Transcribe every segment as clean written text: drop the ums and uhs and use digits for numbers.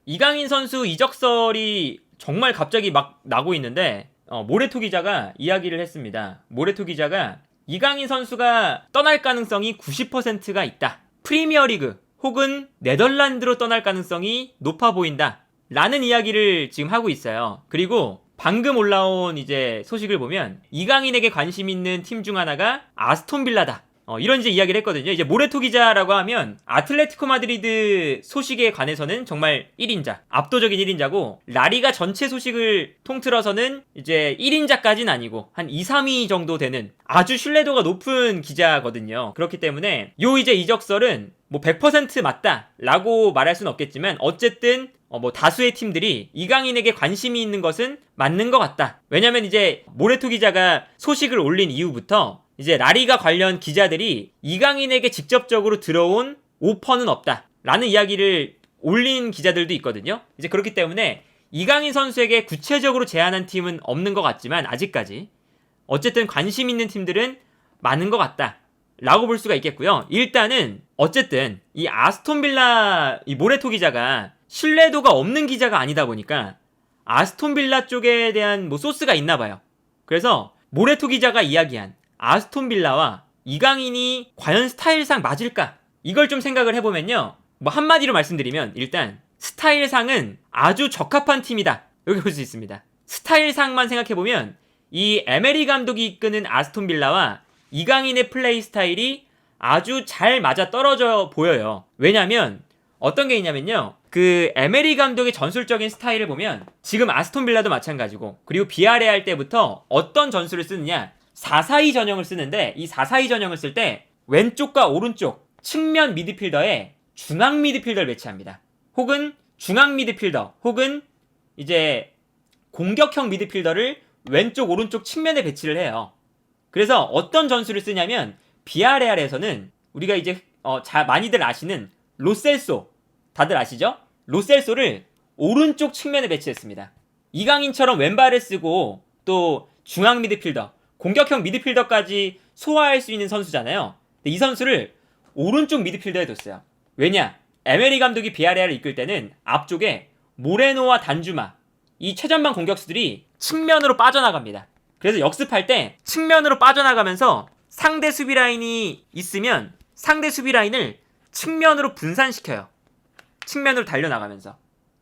이강인 선수 이적설이 정말 갑자기 막 나고 있는데 모레토 기자가 이야기를 했습니다. 모레토 기자가 이강인 선수가 떠날 가능성이 90%가 있다. 프리미어리그 혹은 네덜란드로 떠날 가능성이 높아 보인다. 라는 이야기를 지금 하고 있어요. 그리고 방금 올라온 이제 소식을 보면 이강인에게 관심 있는 팀 중 하나가 아스톤 빌라다. 이런 이제 이야기를 했거든요. 이제 모레토 기자라고 하면 아틀레티코 마드리드 소식에 관해서는 정말 1인자, 압도적인 1인자고 라리가 전체 소식을 통틀어서는 이제 1인자까지는 아니고 한 2, 3위 정도 되는 아주 신뢰도가 높은 기자거든요. 그렇기 때문에 요 이제 이적설은 뭐 100% 맞다라고 말할 수는 없겠지만 어쨌든 뭐 다수의 팀들이 이강인에게 관심이 있는 것은 맞는 것 같다. 왜냐면 이제 모레토 기자가 소식을 올린 이후부터 이제 라리가 관련 기자들이 이강인에게 직접적으로 들어온 오퍼는 없다 라는 이야기를 올린 기자들도 있거든요. 이제 그렇기 때문에 이강인 선수에게 구체적으로 제안한 팀은 없는 것 같지만 아직까지 어쨌든 관심 있는 팀들은 많은 것 같다 라고 볼 수가 있겠고요. 일단은 어쨌든 이 아스톤 빌라 이 모레토 기자가 신뢰도가 없는 기자가 아니다 보니까 아스톤 빌라 쪽에 대한 뭐 소스가 있나 봐요. 그래서 모레토 기자가 이야기한 아스톤 빌라와 이강인이 과연 스타일상 맞을까? 이걸 좀 생각을 해보면요. 뭐 한마디로 말씀드리면 일단 스타일상은 아주 적합한 팀이다. 여기 볼 수 있습니다. 스타일상만 생각해보면 이 에메리 감독이 이끄는 아스톤 빌라와 이강인의 플레이 스타일이 아주 잘 맞아 떨어져 보여요. 왜냐면 어떤 게 있냐면요. 그 에메리 감독의 전술적인 스타일을 보면 지금 아스톤 빌라도 마찬가지고 그리고 비아레알 때부터 어떤 전술을 쓰느냐 4-4-2 전형을 쓰는데 이 4-4-2 전형을 쓸 때 왼쪽과 오른쪽 측면 미드필더에 중앙 미드필더를 배치합니다. 혹은 중앙 미드필더 혹은 이제 공격형 미드필더를 왼쪽 오른쪽 측면에 배치를 해요. 그래서 어떤 전술을 쓰냐면 비아레알에서는 우리가 이제 많이들 아시는 로셀소 다들 아시죠? 로셀소를 오른쪽 측면에 배치했습니다. 이강인처럼 왼발을 쓰고 또 중앙 미드필더 공격형 미드필더까지 소화할 수 있는 선수잖아요. 근데 이 선수를 오른쪽 미드필더에 뒀어요. 왜냐? 에메리 감독이 비아레알을 이끌 때는 앞쪽에 모레노와 단주마 이 최전방 공격수들이 측면으로 빠져나갑니다. 그래서 역습할 때 측면으로 빠져나가면서 상대 수비 라인이 있으면 상대 수비 라인을 측면으로 분산시켜요. 측면으로 달려나가면서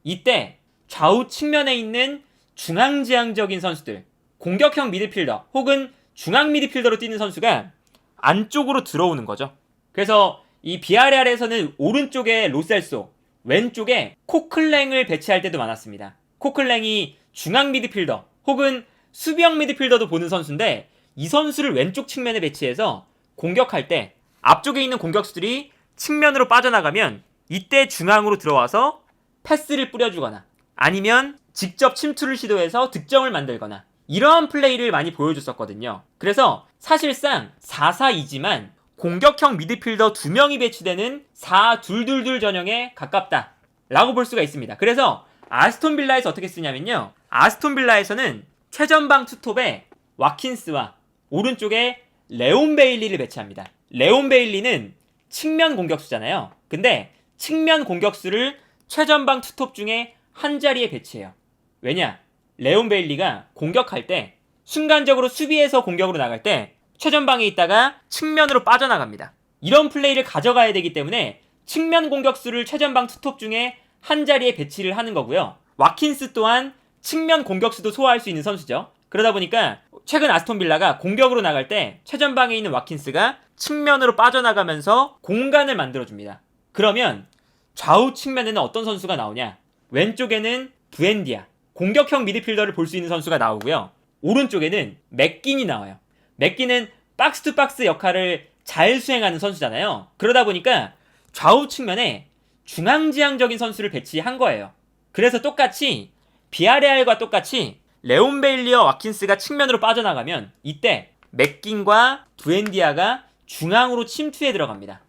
이때 좌우 측면에 있는 중앙지향적인 선수들 공격형 미드필더 혹은 중앙 미드필더로 뛰는 선수가 안쪽으로 들어오는 거죠. 그래서 이 비아레알에서는 오른쪽에 로셀소, 왼쪽에 코클랭을 배치할 때도 많았습니다. 코클랭이 중앙 미드필더 혹은 수비형 미드필더도 보는 선수인데 이 선수를 왼쪽 측면에 배치해서 공격할 때 앞쪽에 있는 공격수들이 측면으로 빠져나가면 이때 중앙으로 들어와서 패스를 뿌려주거나 아니면 직접 침투를 시도해서 득점을 만들거나 이러한 플레이를 많이 보여줬었거든요. 그래서 사실상 4-4-2지만 공격형 미드필더 2명이 배치되는 4-2-2-2 전형에 가깝다 라고 볼 수가 있습니다. 그래서 아스톤 빌라에서 어떻게 쓰냐면요. 아스톤 빌라에서는 최전방 투톱에 와킨스와 오른쪽에 레온 베일리를 배치합니다. 레온 베일리는 측면 공격수잖아요. 근데 측면 공격수를 최전방 투톱 중에 한 자리에 배치해요. 왜냐? 레온 베일리가 공격할 때 순간적으로 수비에서 공격으로 나갈 때 최전방에 있다가 측면으로 빠져나갑니다. 이런 플레이를 가져가야 되기 때문에 측면 공격수를 최전방 투톱 중에 한 자리에 배치를 하는 거고요. 와킨스 또한 측면 공격수도 소화할 수 있는 선수죠. 그러다 보니까 최근 아스톤 빌라가 공격으로 나갈 때 최전방에 있는 와킨스가 측면으로 빠져나가면서 공간을 만들어줍니다. 그러면 좌우 측면에는 어떤 선수가 나오냐? 왼쪽에는 부엔디아 공격형 미드필더를 볼 수 있는 선수가 나오고요. 오른쪽에는 맥긴이 나와요. 맥긴은 박스 투 박스 역할을 잘 수행하는 선수잖아요. 그러다 보니까 좌우 측면에 중앙지향적인 선수를 배치한 거예요. 그래서 똑같이 비아레알과 똑같이 레온 베일리와 와킨스가 측면으로 빠져나가면 이때 맥긴과 부엔디아가 중앙으로 침투해 들어갑니다.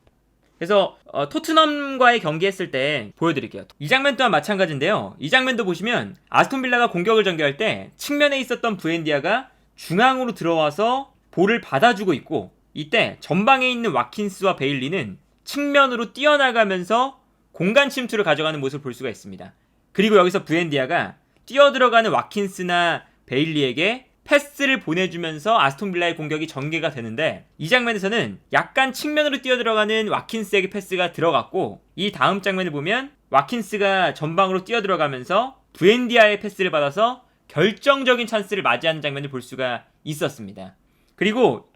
그래서 토트넘과의 경기했을 때 보여드릴게요. 이 장면 또한 마찬가지인데요. 이 장면도 보시면 아스톤 빌라가 공격을 전개할 때 측면에 있었던 부엔디아가 중앙으로 들어와서 볼을 받아주고 있고 이때 전방에 있는 와킨스와 베일리는 측면으로 뛰어나가면서 공간 침투를 가져가는 모습을 볼 수가 있습니다. 그리고 여기서 부엔디아가 뛰어들어가는 와킨스나 베일리에게 패스를 보내주면서 아스톤빌라의 공격이 전개가 되는데, 이 장면에서는 약간 측면으로 뛰어들어가는 와킨스에게 패스가 들어갔고, 이 다음 장면을 보면 와킨스가 전방으로 뛰어들어가면서 부엔디아의 패스를 받아서 결정적인 찬스를 맞이하는 장면을 볼 수가 있었습니다. 그리고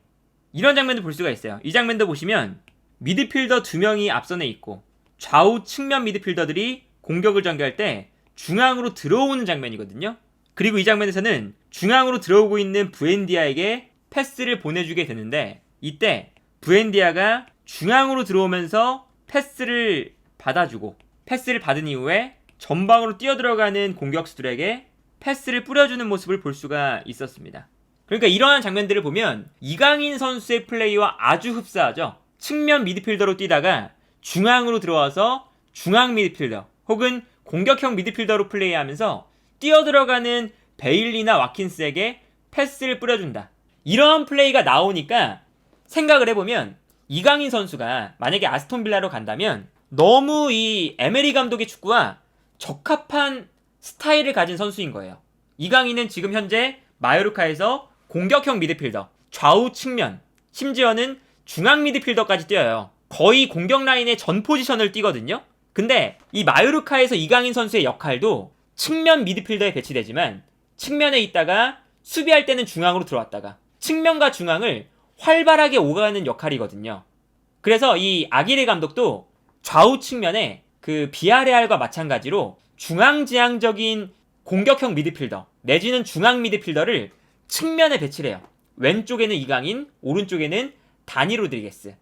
이런 장면도 볼 수가 있어요. 이 장면도 보시면 미드필더 2명이 앞선에 있고 좌우 측면 미드필더들이 공격을 전개할 때 중앙으로 들어오는 장면이거든요. 그리고 이 장면에서는 중앙으로 들어오고 있는 부엔디아에게 패스를 보내주게 되는데, 이때 부엔디아가 중앙으로 들어오면서 패스를 받아주고, 패스를 받은 이후에 전방으로 뛰어들어가는 공격수들에게 패스를 뿌려주는 모습을 볼 수가 있었습니다. 그러니까 이러한 장면들을 보면 이강인 선수의 플레이와 아주 흡사하죠. 측면 미드필더로 뛰다가 중앙으로 들어와서 중앙 미드필더 혹은 공격형 미드필더로 플레이하면서 뛰어들어가는 베일리나 와킨스에게 패스를 뿌려준다. 이러한 플레이가 나오니까 생각을 해보면 이강인 선수가 만약에 아스톤빌라로 간다면 너무 이 에메리 감독의 축구와 적합한 스타일을 가진 선수인 거예요. 이강인은 지금 현재 마요르카에서 공격형 미드필더, 좌우 측면, 심지어는 중앙 미드필더까지 뛰어요. 거의 공격 라인의 전 포지션을 뛰거든요. 근데 이 마요르카에서 이강인 선수의 역할도 측면 미드필더에 배치되지만, 측면에 있다가 수비할 때는 중앙으로 들어왔다가 측면과 중앙을 활발하게 오가는 역할이거든요. 그래서 이 아기레 감독도 좌우 측면에 그 비아레알과 마찬가지로 중앙지향적인 공격형 미드필더 내지는 중앙 미드필더를 측면에 배치를 해요. 왼쪽에는 이강인, 오른쪽에는 다니 로드리게스.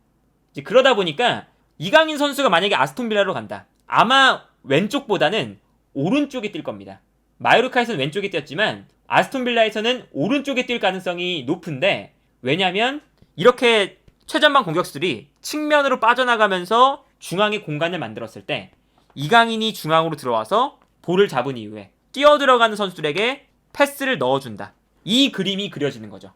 그러다 보니까 이강인 선수가 만약에 아스톤빌라로 간다, 아마 왼쪽보다는 오른쪽에 뛸 겁니다. 마요르카에서는 왼쪽에 뛰었지만 아스톤빌라에서는 오른쪽에 뛸 가능성이 높은데, 왜냐면 이렇게 최전방 공격수들이 측면으로 빠져나가면서 중앙에 공간을 만들었을 때 이강인이 중앙으로 들어와서 볼을 잡은 이후에 뛰어들어가는 선수들에게 패스를 넣어준다. 이 그림이 그려지는 거죠.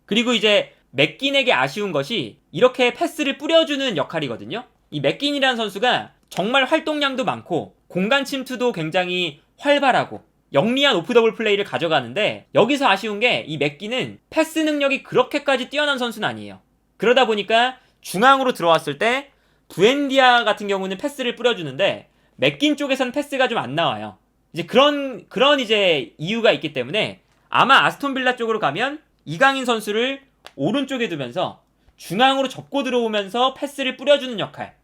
그리고 이제 맥긴에게 아쉬운 것이 이렇게 패스를 뿌려주는 역할이거든요. 이 맥긴이라는 선수가 정말 활동량도 많고 공간 침투도 굉장히 활발하고 영리한 오프 더블 플레이를 가져가는데, 여기서 아쉬운 게 이 맥긴은 패스 능력이 그렇게까지 뛰어난 선수는 아니에요. 그러다 보니까 중앙으로 들어왔을 때 부엔디아 같은 경우는 패스를 뿌려주는데 맥긴 쪽에서는 패스가 좀 안 나와요. 이제 그런 이제 이유가 있기 때문에 아마 아스톤빌라 쪽으로 가면 이강인 선수를 오른쪽에 두면서 중앙으로 접고 들어오면서 패스를 뿌려주는 역할,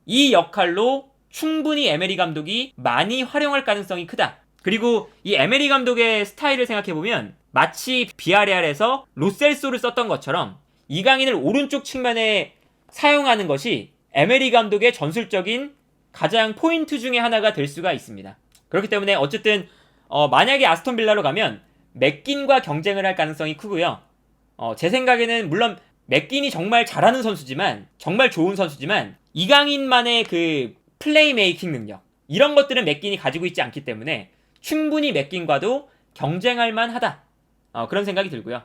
이 역할로 충분히 에메리 감독이 많이 활용할 가능성이 크다. 그리고 이 에메리 감독의 스타일을 생각해보면 마치 비아레알에서 로셀소를 썼던 것처럼 이강인을 오른쪽 측면에 사용하는 것이 에메리 감독의 전술적인 가장 포인트 중에 하나가 될 수가 있습니다. 그렇기 때문에 어쨌든 만약에 아스톤빌라로 가면 맥긴과 경쟁을 할 가능성이 크고요. 제 생각에는 물론 맥긴이 정말 잘하는 선수지만, 정말 좋은 선수지만 이강인만의 그 플레이 메이킹 능력, 이런 것들은 맥긴이 가지고 있지 않기 때문에 충분히 맥긴과도 경쟁할 만하다. 그런 생각이 들고요.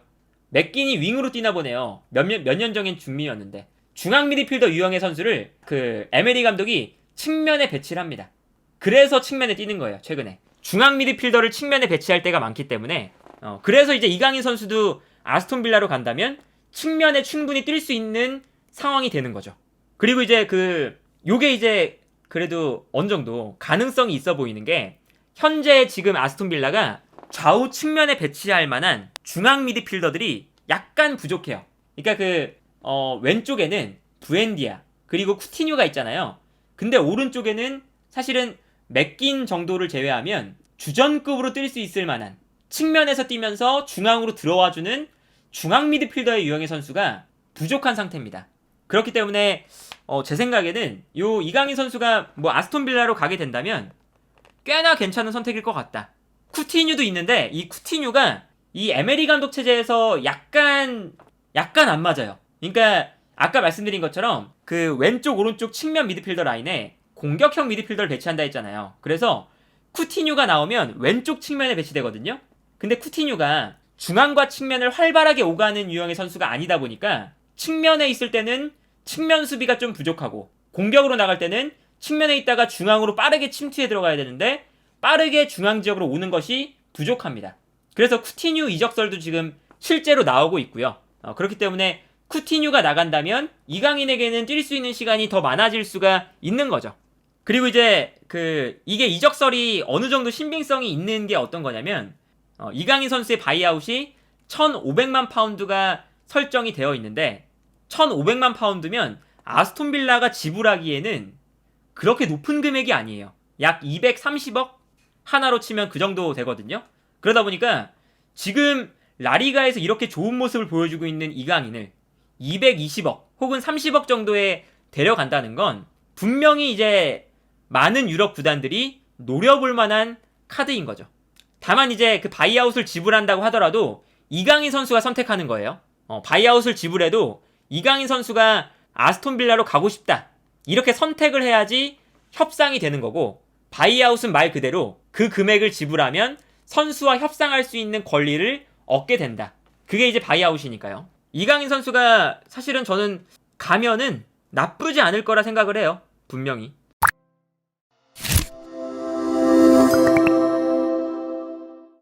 맥긴이 윙으로 뛰나 보네요. 몇 년 전엔 중미였는데 중앙 미드필더 유형의 선수를 그 에메리 감독이 측면에 배치를 합니다. 그래서 측면에 뛰는 거예요. 최근에 중앙 미드필더를 측면에 배치할 때가 많기 때문에 그래서 이제 이강인 선수도 아스톤빌라로 간다면 측면에 충분히 뛸 수 있는 상황이 되는 거죠. 그리고 이제 요게 이제 그래도 어느 정도 가능성이 있어 보이는 게, 현재 지금 아스톤빌라가 좌우 측면에 배치할 만한 중앙 미드필더들이 약간 부족해요. 그러니까 왼쪽에는 부엔디아 그리고 쿠티뉴가 있잖아요. 근데 오른쪽에는 사실은 맥긴 정도를 제외하면 주전급으로 뛸 수 있을 만한, 측면에서 뛰면서 중앙으로 들어와주는 중앙 미드필더의 유형의 선수가 부족한 상태입니다. 그렇기 때문에 제 생각에는 요 이강인 선수가 뭐 아스톤빌라로 가게 된다면 꽤나 괜찮은 선택일 것 같다. 쿠티뉴도 있는데 이 쿠티뉴가 이 에메리 감독 체제에서 약간 안 맞아요. 그러니까 아까 말씀드린 것처럼 그 왼쪽 오른쪽 측면 미드필더 라인에 공격형 미드필더를 배치한다 했잖아요. 그래서 쿠티뉴가 나오면 왼쪽 측면에 배치되거든요. 근데 쿠티뉴가 중앙과 측면을 활발하게 오가는 유형의 선수가 아니다 보니까 측면에 있을 때는 측면 수비가 좀 부족하고, 공격으로 나갈 때는 측면에 있다가 중앙으로 빠르게 침투해 들어가야 되는데 빠르게 중앙 지역으로 오는 것이 부족합니다. 그래서 쿠티뉴 이적설도 지금 실제로 나오고 있고요. 그렇기 때문에 쿠티뉴가 나간다면 이강인에게는 뛸 수 있는 시간이 더 많아질 수가 있는 거죠. 그리고 이제 이게 이적설이 어느 정도 신빙성이 있는 게 어떤 거냐면 이강인 선수의 바이아웃이 1,500만 파운드가 설정이 되어 있는데 1,500만 파운드면 아스톤 빌라가 지불하기에는 그렇게 높은 금액이 아니에요. 약 230억 하나로 치면 그 정도 되거든요. 그러다 보니까 지금 라리가에서 이렇게 좋은 모습을 보여주고 있는 이강인을 220억 혹은 30억 정도에 데려간다는 건 분명히 이제 많은 유럽 구단들이 노려볼 만한 카드인 거죠. 다만 이제 그 바이아웃을 지불한다고 하더라도 이강인 선수가 선택하는 거예요. 바이아웃을 지불해도 이강인 선수가 아스톤 빌라로 가고 싶다 이렇게 선택을 해야지 협상이 되는 거고, 바이아웃은 말 그대로 그 금액을 지불하면 선수와 협상할 수 있는 권리를 얻게 된다. 그게 이제 바이아웃이니까요. 이강인 선수가 사실은 저는 가면은 나쁘지 않을 거라 생각을 해요. 분명히.